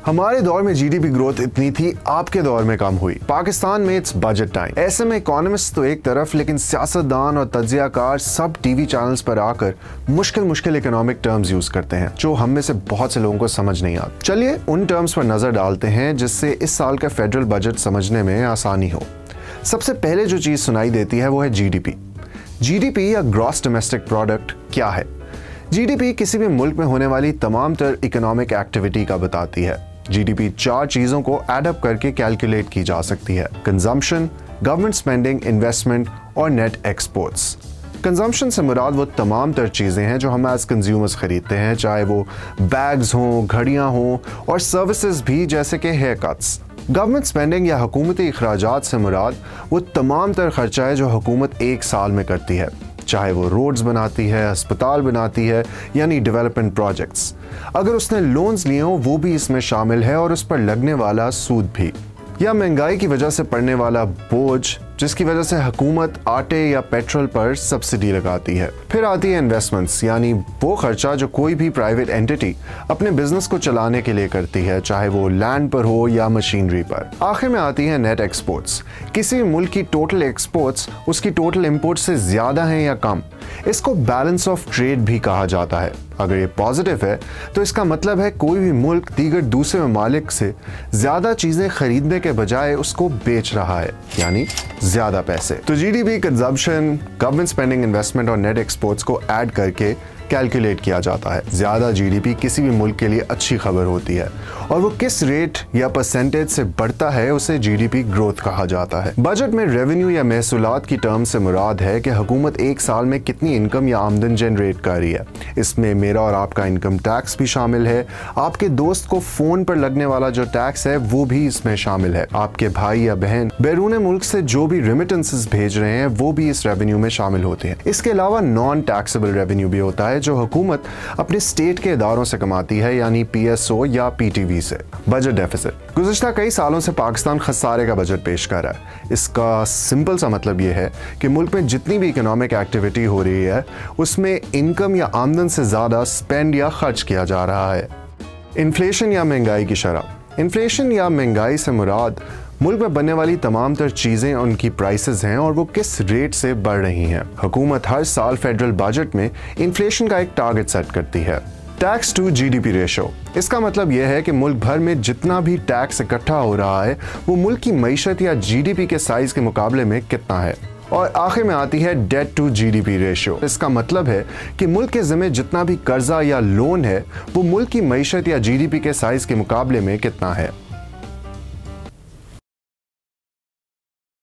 हमारे दौर में जीडीपी ग्रोथ इतनी थी, आपके दौर में कम हुई। पाकिस्तान में इट्स बजट टाइम। ऐसे में इकोनॉमिस्ट तो एक तरफ, लेकिन सियासतदान और तज्जियाकार सब टीवी चैनल्स पर आकर मुश्किल इकोनॉमिक टर्म्स यूज करते हैं जो हम में से बहुत से लोगों को समझ नहीं आते। चलिए उन टर्म्स पर नजर डालते हैं जिससे इस साल का फेडरल बजट समझने में आसानी हो। सबसे पहले जो चीज सुनाई देती है वो है जीडीपी। जीडीपी या ग्रॉस डोमेस्टिक प्रोडक्ट क्या है? जीडीपी किसी भी मुल्क में होने वाली तमाम तर इकोनॉमिक एक्टिविटी का बताती है। जीडीपी 4 चीजों को एड अप करके कैलकुलेट की जा सकती है: कंजम्पशन, गवर्नमेंट स्पेंडिंग, इन्वेस्टमेंट और नेट एक्सपोर्ट्स। कंजम्पशन से मुराद वो तमाम तर चीज़ें हैं जो हम एज कंज्यूमर्स खरीदते हैं, चाहे वो बैग्स हों, घड़ियाँ हों और सर्विसेज भी, जैसे कि हेयर कट्स। गवर्नमेंट स्पेंडिंग या हुकूमती अखराजात से मुराद वो तमाम तर खर्चा है जो हुकूमत एक साल में करती है, चाहे वो रोड्स बनाती है, अस्पताल बनाती है, यानी डेवलपमेंट प्रोजेक्ट्स। अगर उसने लोन्स लिए हों वो भी इसमें शामिल है, और उस पर लगने वाला सूद भी, या महंगाई की वजह से पड़ने वाला बोझ जिसकी वजह से हुकूमत आटे या पेट्रोल पर सब्सिडी लगाती है। फिर आती है इन्वेस्टमेंट्स, यानी वो खर्चा जो कोई भी प्राइवेट एंटिटी अपने बिजनेस को चलाने के लिए करती है, चाहे वो लैंड पर हो या मशीनरी पर। आखिर में आती है नेट एक्सपोर्ट्स। किसी भी मुल्क की टोटल एक्सपोर्ट्स उसकी टोटल इंपोर्ट से ज्यादा हैं या कम। इसको बैलेंस ऑफ ट्रेड भी कहा जाता है। अगर ये पॉजिटिव है तो इसका मतलब है कोई भी मुल्क दीगर दूसरे ममालिक से ज्यादा चीजें खरीदने के बजाय उसको बेच रहा है, यानी ज्यादा पैसे। तो GDP, consumption, government spending, investment और नेट एक्सपोर्ट्स को ऐड करके कैलकुलेट किया जाता है। ज्यादा जीडीपी किसी भी मुल्क के लिए अच्छी खबर होती है, और वो किस रेट या परसेंटेज से बढ़ता है उसे जीडीपी ग्रोथ कहा जाता है। बजट में रेवेन्यू या महसूलात की टर्म से मुराद है कि हुकूमत एक साल में कितनी इनकम या आमदन जनरेट कर रही है। इसमें मेरा और आपका इनकम टैक्स भी शामिल है। आपके दोस्त को फोन पर लगने वाला जो टैक्स है वो भी इसमें शामिल है। आपके भाई या बहन बैरून मुल्क से जो भी रेमिटेंसेस भेज रहे हैं वो भी इस रेवेन्यू में शामिल होते हैं। इसके अलावा नॉन टैक्सेबल रेवेन्यू भी होता है जो हुकूमत अपने स्टेट के इदारों से कमाती है, यानी पीएसओ या पीटीवी से। Budget deficit. गुज़िश्ता कई सालों से पाकिस्तान खसारे का बजट पेश कर रहा है। इसका सिंपल सा मतलब यह है कि मुल्क में जितनी भी इकोनॉमिक एक्टिविटी हो रही है उसमें इनकम या आमदन से ज्यादा स्पेंड या खर्च किया जा रहा है। इन्फ्लेशन या महंगाई की शरह। इन्फ्लेशन या महंगाई से मुराद मुल्क में बनने वाली तमाम तर चीजें, उनकी प्राइसेस हैं और वो किस रेट से बढ़ रही हैं। हुकूमत हर साल फेडरल बजट में इन्फ्लेशन का एक टारगेट सेट करती है। Tax to GDP ratio. इसका मतलब यह है कि मुल्क भर में जितना भी टैक्स इकट्ठा हो रहा है वो मुल्क की मईशत या जीडीपी के साइज के मुकाबले में कितना है। और आखिर में आती है डेट टू जीडीपी रेशियो। इसका मतलब है कि मुल्क के ज़िम्मे जितना भी कर्जा या लोन है वो मुल्क की मईशत या जीडीपी के साइज के मुकाबले में कितना है।